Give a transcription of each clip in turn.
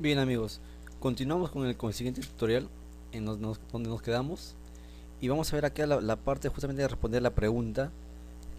Bien amigos, continuamos con el siguiente tutorial donde nos quedamos y vamos a ver acá la parte justamente de responder la pregunta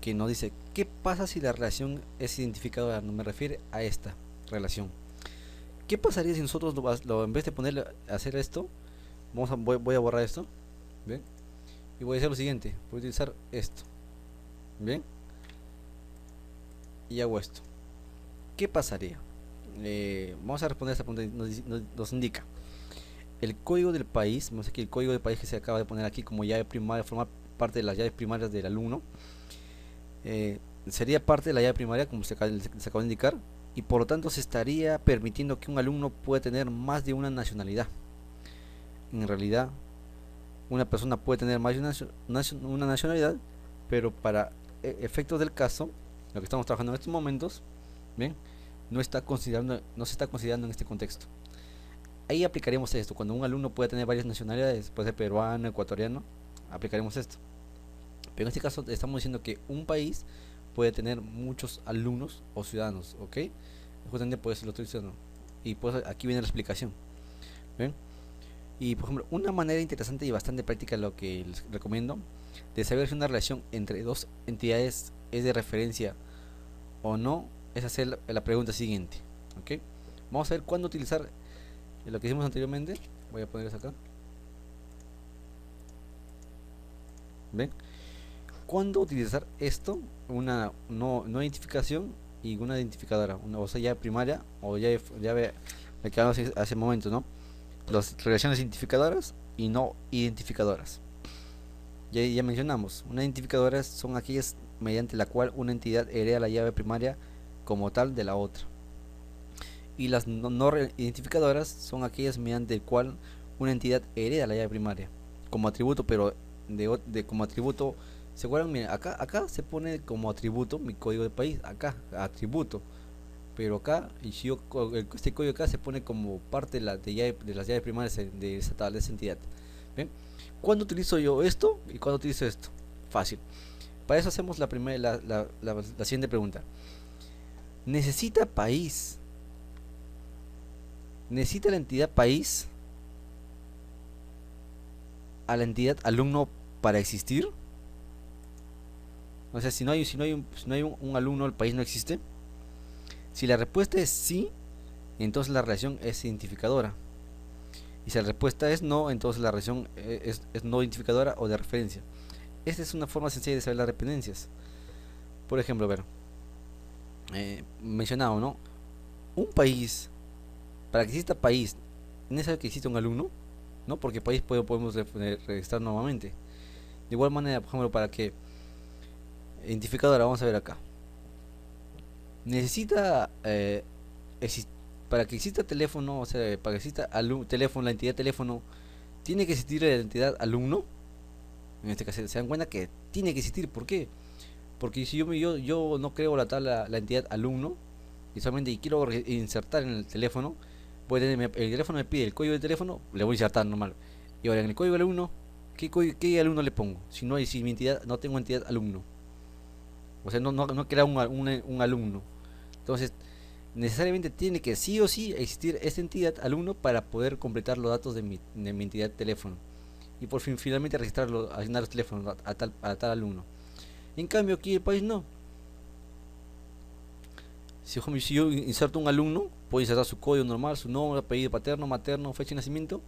que nos dice ¿qué pasa si la relación es identificadora? No me refiere a esta relación. ¿Qué pasaría si nosotros en vez de ponerle a hacer esto, voy a borrar esto, ¿bien? Y voy a hacer lo siguiente, voy a utilizar esto, ¿bien? Y hago esto. ¿Qué pasaría? Vamos a responder a esta pregunta, nos indica el código del país, vamos aquí el código del país que se acaba de poner aquí como llave primaria, formar parte de las llaves primarias del alumno, eh, sería parte de la llave primaria como se acaba de indicar, y por lo tanto se estaría permitiendo que un alumno pueda tener más de una nacionalidad. En realidad, una persona puede tener más de una nacionalidad, pero para efectos del caso, lo que estamos trabajando en estos momentos, bien, no se está considerando en este contexto. Ahí aplicaremos esto. Cuando un alumno puede tener varias nacionalidades, puede ser peruano, ecuatoriano, aplicaremos esto. Pero en este caso estamos diciendo que un país puede tener muchos alumnos o ciudadanos, ¿ok? Justamente por eso lo estoy diciendo. Y pues aquí viene la explicación. ¿Ven? Y por ejemplo, una manera interesante y bastante práctica, lo que les recomiendo, de saber si una relación entre dos entidades es de referencia o no, es hacer la pregunta siguiente. ¿Ok? Vamos a ver cuándo utilizar lo que hicimos anteriormente. Voy a poner eso acá. ¿Ven? ¿Cuándo utilizar esto? Una no identificación y una identificadora. O sea, llave primaria o llave la que hablamos hace momento, ¿no? Las relaciones identificadoras y no identificadoras. Ya mencionamos, una identificadora son aquellas mediante la cual una entidad hereda la llave primaria como tal de la otra. Y las no identificadoras son aquellas mediante el cual una entidad hereda la llave primaria como atributo, pero como atributo. ¿Se acuerdan? Miren, acá se pone como atributo mi código de país, acá atributo, pero acá y si yo este código acá se pone como parte de las llaves primarias de de esa entidad. ¿Ven? ¿Cuándo utilizo yo esto y cuándo utilizo esto? Fácil. Para eso hacemos la siguiente pregunta. ¿Necesita país? ¿Necesita la entidad país a la entidad alumno para existir? O sea, si no hay un alumno, el país no existe. Si la respuesta es sí, entonces la relación es identificadora. Y si la respuesta es no, entonces la relación es no identificadora o de referencia. Esta es una forma sencilla de saber las dependencias. Por ejemplo, a ver, mencionado, ¿no? Un país, para que exista país, ¿es necesario que exista un alumno? ¿No? Porque país podemos registrar nuevamente. De igual manera, por ejemplo, para que identificadora, vamos a ver acá. Necesita, para que exista teléfono, o sea, para que exista teléfono, la entidad teléfono, tiene que existir la entidad alumno. En este caso, se dan cuenta que tiene que existir. ¿Por qué? Porque si yo no creo la entidad alumno y solamente quiero insertar en el teléfono, el teléfono me pide el código del teléfono, le voy a insertar normal. Y ahora en el código del alumno, ¿qué alumno le pongo? Si mi entidad, no tengo entidad alumno. O sea, no crea un alumno. Entonces, necesariamente tiene que sí o sí existir esta entidad alumno para poder completar los datos de mi entidad teléfono. Y por fin finalmente registrarlo, asignar los teléfonos a tal alumno. En cambio aquí el país no. Si yo inserto un alumno, puedo insertar su código normal, su nombre, apellido paterno, materno, fecha de nacimiento.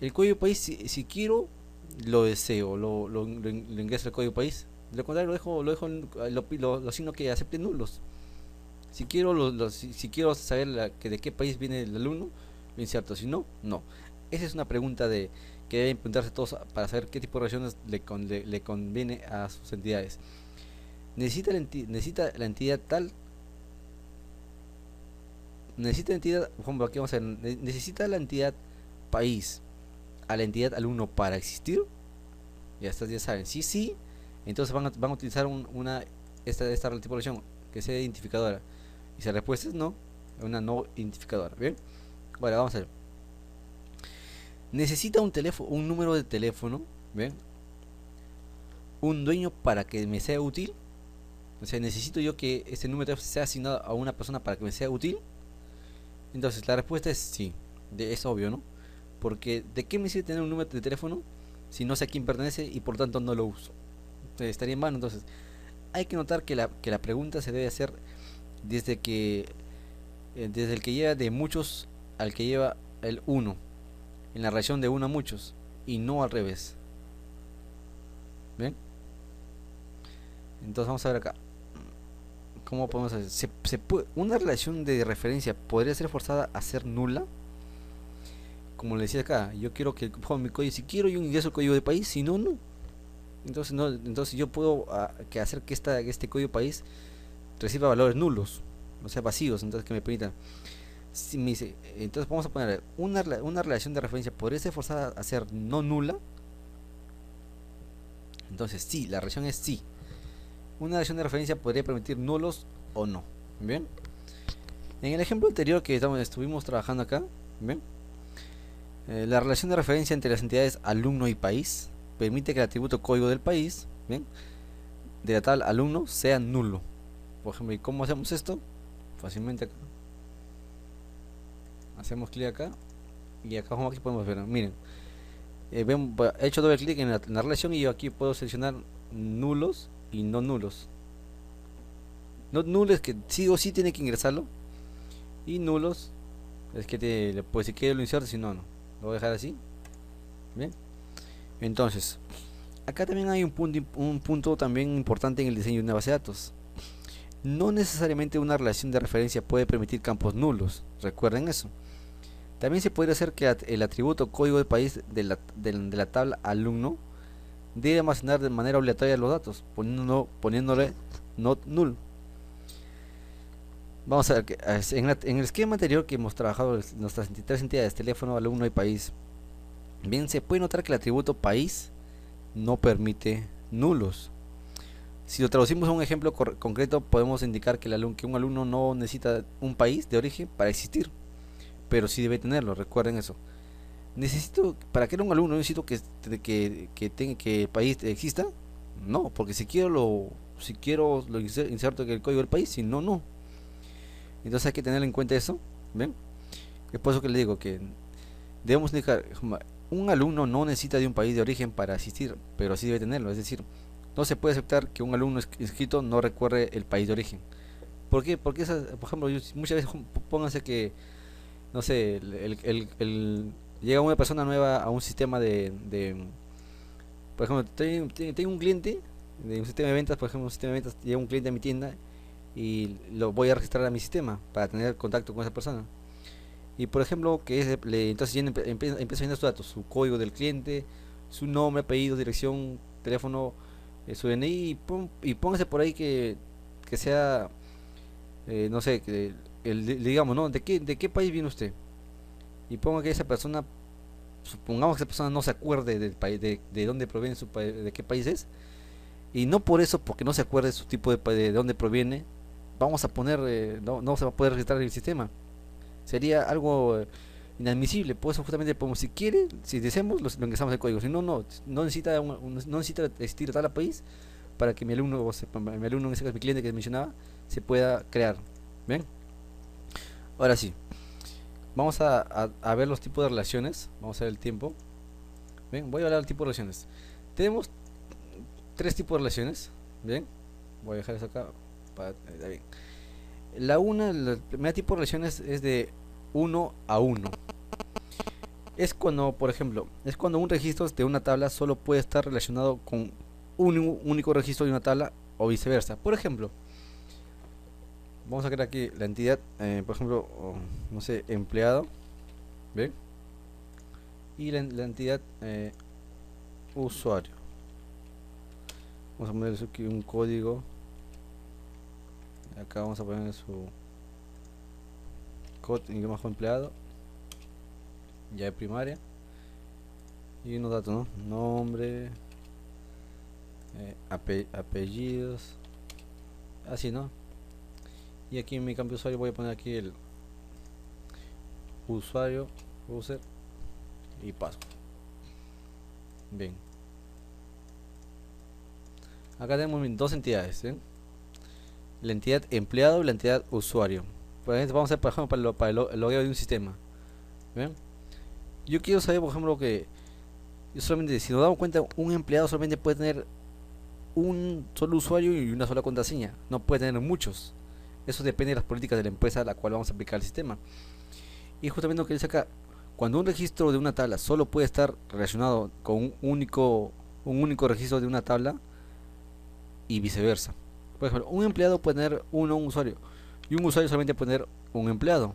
El código país, si quiero, lo deseo, lo ingreso al código país. De lo contrario, lo asigno que acepte nulos. Si quiero, si quiero saber de qué país viene el alumno, lo inserto. Si no, no. Esa es una pregunta que deben preguntarse todos para saber qué tipo de relaciones le conviene a sus entidades. Necesita la entidad tal, necesita la entidad, por ejemplo, aquí vamos a ver, necesita la entidad país a la entidad alumno para existir. Ya saben, sí, entonces van a utilizar esta relación que sea identificadora. Y si la respuesta es no, una no identificadora. Bien, bueno, vamos a ver. Necesita un número de teléfono, ¿ven? Un dueño para que me sea útil. O sea, necesito yo que ese número de teléfono sea asignado a una persona para que me sea útil. Entonces la respuesta es sí, es obvio, ¿no? Porque ¿de qué me sirve tener un número de teléfono si no sé a quién pertenece y por tanto no lo uso? Entonces, estaría en vano. Entonces hay que notar que la pregunta se debe hacer desde que desde el que lleva de muchos al que lleva el uno, en la relación de uno a muchos, y no al revés. ¿Bien? Entonces vamos a ver acá. ¿Cómo podemos hacer? ¿Una relación de referencia podría ser forzada a ser nula? Como le decía acá, yo quiero que ponga mi código, si quiero yo ingreso el código de país, si no, no. Entonces no, entonces yo puedo que hacer que este código país reciba valores nulos, o sea vacíos, entonces que me permitan. Si me dice, entonces vamos a poner una relación de referencia podría ser forzada a ser no nula. Entonces sí, la relación es sí. Una relación de referencia podría permitir nulos o no. Bien. En el ejemplo anterior que estuvimos trabajando acá, bien, la relación de referencia entre las entidades alumno y país permite que el atributo código del país, bien, de la tabla alumno sea nulo. Por ejemplo, ¿y cómo hacemos esto? Fácilmente acá. Hacemos clic acá y acá abajo aquí podemos ver, miren, he hecho doble clic en la relación y yo aquí puedo seleccionar nulos y no nulos. No nulos es que sí o sí tiene que ingresarlo, y nulos es que pues si quiere lo inserto, si no, no. Lo voy a dejar así. Bien. Entonces, acá también hay un punto también importante en el diseño de una base de datos. No necesariamente una relación de referencia puede permitir campos nulos. Recuerden eso. También se podría hacer que el atributo código de país de la tabla alumno debe almacenar de manera obligatoria los datos, poniéndole not null. Vamos a ver que en el esquema anterior que hemos trabajado nuestras tres entidades, teléfono, alumno y país, bien se puede notar que el atributo país no permite nulos. Si lo traducimos a un ejemplo concreto, podemos indicar que un alumno no necesita un país de origen para existir, pero sí debe tenerlo, recuerden eso. Para que un alumno necesito que el país exista, no, porque si quiero lo inserto en el código del país, si no, no. Entonces hay que tener en cuenta eso, ¿ven? Es por eso que le digo que debemos indicar, un alumno no necesita de un país de origen para asistir, pero sí debe tenerlo, es decir, no se puede aceptar que un alumno inscrito no recuerde el país de origen. ¿Por qué? Porque por ejemplo, muchas veces pónganse que, no sé, llega una persona nueva a un sistema por ejemplo, tengo un cliente de un sistema de ventas, por ejemplo, un sistema de ventas, llega un cliente a mi tienda y lo voy a registrar a mi sistema para tener contacto con esa persona. Y por ejemplo, entonces empieza a llenar sus datos, su código del cliente, su nombre, apellido, dirección, teléfono, su DNI, y póngase por ahí que sea, no sé, digamos, ¿no? De qué país viene usted? Y ponga que esa persona, supongamos que esa persona no se acuerde del país, de dónde proviene de qué país es, y no por eso, porque no se acuerde su tipo de dónde proviene, vamos a poner, no se va a poder registrar en el sistema. Sería algo inadmisible. Por eso justamente podemos, si quiere, si deseamos, lo ingresamos el código. Si no, no necesita no necesita existir tal país para que mi alumno, mi alumno, en ese caso mi cliente que mencionaba, se pueda crear. ¿Bien? Ahora sí, vamos a ver los tipos de relaciones. Vamos a ver el tiempo. Bien, voy a hablar del tipo de relaciones. Tenemos tres tipos de relaciones. Bien, voy a dejar eso acá. Bien. El primer tipo de relaciones es de uno a uno. Es cuando, por ejemplo, es cuando un registro de una tabla solo puede estar relacionado con un único registro de una tabla o viceversa. Por ejemplo, vamos a crear aquí la entidad, por ejemplo, no sé, empleado, ¿ven? Y la entidad usuario. Vamos a poner aquí un código. Acá vamos a poner su código bajo empleado, ya de primaria, y unos datos, ¿no? Nombre, apellidos, así, ¿no? Y aquí en mi campo de usuario voy a poner aquí el usuario, user y password. Bien, acá tenemos dos entidades, ¿eh? La entidad empleado y la entidad usuario. Por ejemplo, vamos a hacer, por ejemplo, el logueo de un sistema. ¿Ven? Yo quiero saber, por ejemplo, que yo solamente, si nos damos cuenta, un empleado solamente puede tener un solo usuario y una sola contraseña. No puede tener muchos. Eso depende de las políticas de la empresa a la cual vamos a aplicar el sistema. Y justamente lo que dice acá, cuando un registro de una tabla solo puede estar relacionado con un único registro de una tabla y viceversa. Por ejemplo, un empleado puede tener un usuario y un usuario solamente puede tener un empleado.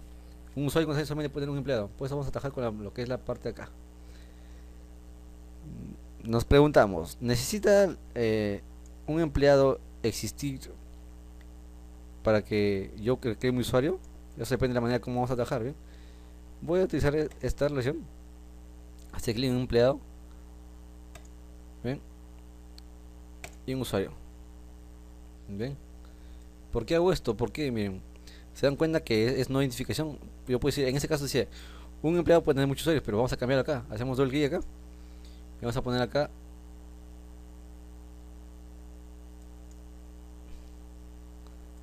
Un usuario con solamente puede tener un empleado. Pues vamos a atajar con lo que es la parte de acá. Nos preguntamos, ¿necesita un empleado existir para que yo cree mi usuario? Eso depende de la manera como vamos a trabajar, ¿bien? Voy a utilizar esta relación. Hacer clic en un empleado, ¿bien? Y un usuario, ¿bien? ¿Por qué hago esto? Porque, miren, se dan cuenta que es no identificación. Yo puedo decir, en ese caso decía, un empleado puede tener muchos usuarios, pero vamos a cambiar acá. Hacemos doble clic acá y vamos a poner acá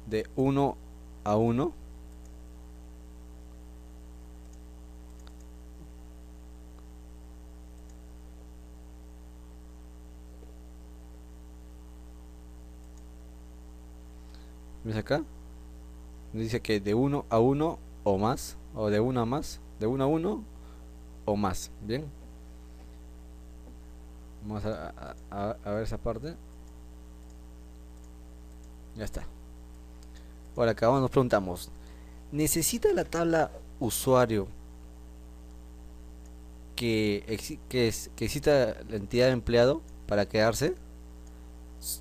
de 1 a 1. ¿Ves acá? Dice que de 1 a 1 o más, o de 1 a más, de 1 a 1 o más. Bien, vamos a ver esa parte. Ya está. Ahora acá nos preguntamos, ¿necesita la tabla usuario que exista la entidad de empleado para quedarse?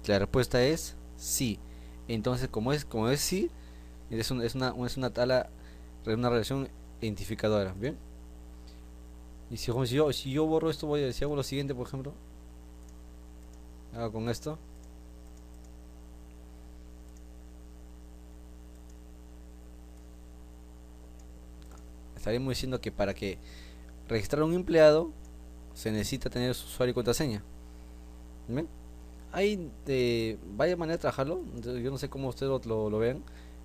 La respuesta es sí. Entonces, como es sí, es una tabla, una relación identificadora. Bien. Y si yo borro esto, si hago lo siguiente, por ejemplo, hago con esto, estaremos diciendo que para que registrar un empleado se necesita tener su usuario y contraseña. ¿Bien? Hay de varias maneras de trabajarlo. Yo no sé cómo ustedes lo vean,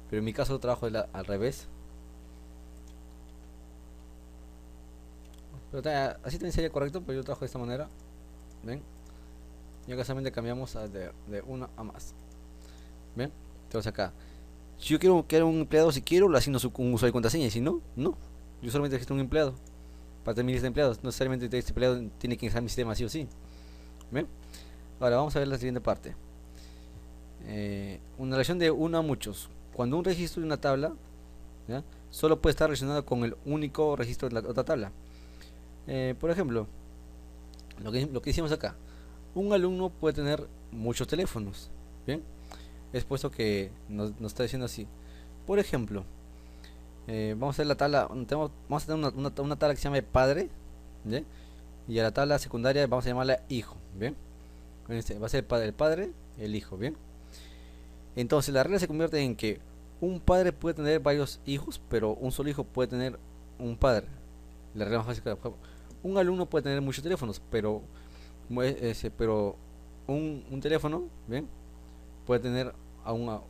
pero en mi caso lo trabajo al revés. Pero así también sería correcto, pero yo trabajo de esta manera. ¿Ven? Y acá solamente cambiamos de 1 a más. ¿Ven? Entonces acá, si yo quiero crear un empleado, si quiero, lo asigno un usuario y contraseña. Y si no, no. Yo solamente registro un empleado para tener mi lista de empleados. No necesariamente este empleado tiene que ingresar mi sistema sí o sí. ¿Ven? Ahora vamos a ver la siguiente parte. Una relación de 1 a muchos. Cuando un registro de una tabla, ¿ya?, solo puede estar relacionado con el único registro de la otra tabla. Por ejemplo, lo que hicimos acá. Un alumno puede tener muchos teléfonos. Bien, es puesto que nos está diciendo así. Por ejemplo, vamos a hacer la tabla. Vamos a tener una tabla que se llama padre. ¿Bien? Y a la tabla secundaria vamos a llamarla hijo. Bien, va a ser el padre, el hijo. Bien, entonces la regla se convierte en que un padre puede tener varios hijos, pero un solo hijo puede tener un padre. La regla más básica. Un alumno puede tener muchos teléfonos, pero un teléfono, ¿bien?, puede tener uno,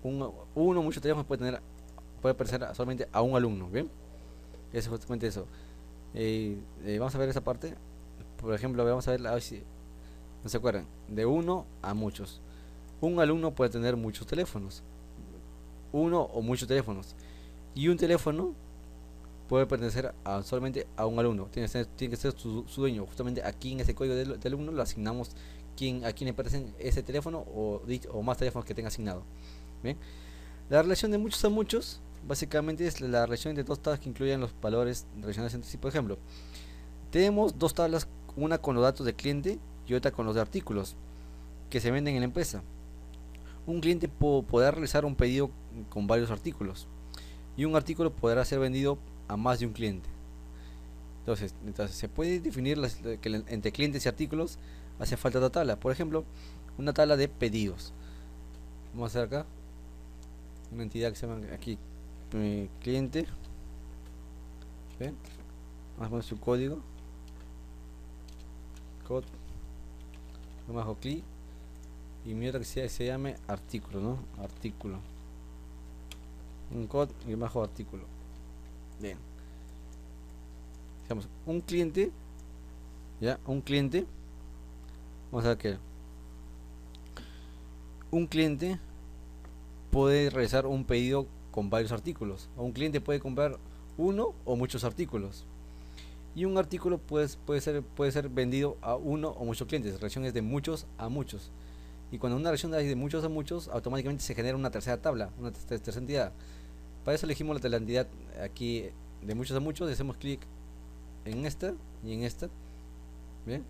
muchos teléfonos puede pertenecer solamente a un alumno. Bien, es justamente eso. Vamos a ver esa parte. Por ejemplo, vamos a ver si no se acuerdan, de 1 a muchos. Un alumno puede tener muchos teléfonos, uno o muchos teléfonos, y un teléfono puede pertenecer solamente a un alumno. Tiene que ser su dueño. Justamente aquí en ese código del alumno lo asignamos a quién le pertenece ese teléfono o más teléfonos que tenga asignado. Bien, la relación de muchos a muchos básicamente es la relación entre dos tablas que incluyen los valores relacionados entre sí. Por ejemplo, tenemos dos tablas, una con los datos de cliente y otra con los de artículos que se venden en la empresa. Un cliente podrá realizar un pedido con varios artículos y un artículo podrá ser vendido a más de un cliente. Entonces se puede definir que entre clientes y artículos hace falta otra tabla. Por ejemplo, una tabla de pedidos. Vamos a hacer acá una entidad que se llama aquí cliente. ¿Ven? Vamos a poner su código. Bajo clic y mi otra que se llame artículo, ¿no? Artículo. un code y bajo artículo. Bien, digamos un cliente, ya, un cliente, vamos a ver que un cliente puede realizar un pedido con varios artículos, o un cliente puede comprar uno o muchos artículos, y un artículo puede ser vendido a uno o muchos clientes. La relación es de muchos a muchos, y cuando una relación es de muchos a muchos, automáticamente se genera una tercera tabla, una tercera entidad. Para eso elegimos la entidad aquí de muchos a muchos, y hacemos clic en esta y en esta. Bien,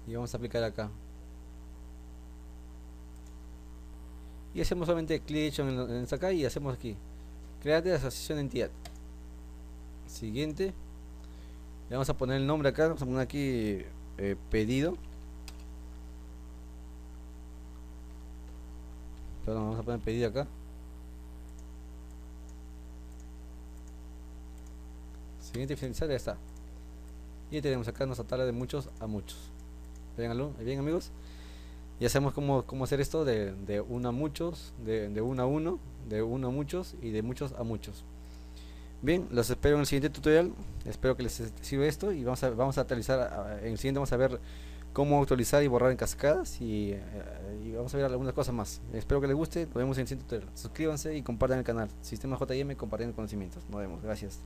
y vamos a aplicar acá y hacemos solamente clic en esta acá y hacemos aquí crear de asociación de entidad. Siguiente, le vamos a poner el nombre acá, vamos a poner aquí pedido. Perdón, vamos a poner pedido acá. Siguiente, finalizar, ya está. Y tenemos acá nuestra tabla de muchos a muchos. Véanlo, bien amigos. Ya sabemos cómo hacer esto de uno a muchos, de uno a uno, de uno a muchos y de muchos a muchos. Bien, los espero en el siguiente tutorial. Espero que les sirva esto y vamos a actualizar. En el siguiente vamos a ver cómo actualizar y borrar en cascadas y vamos a ver algunas cosas más. Espero que les guste. Nos vemos en el siguiente tutorial. Suscríbanse y compartan el canal. Sistema JM, compartiendo conocimientos. Nos vemos. Gracias.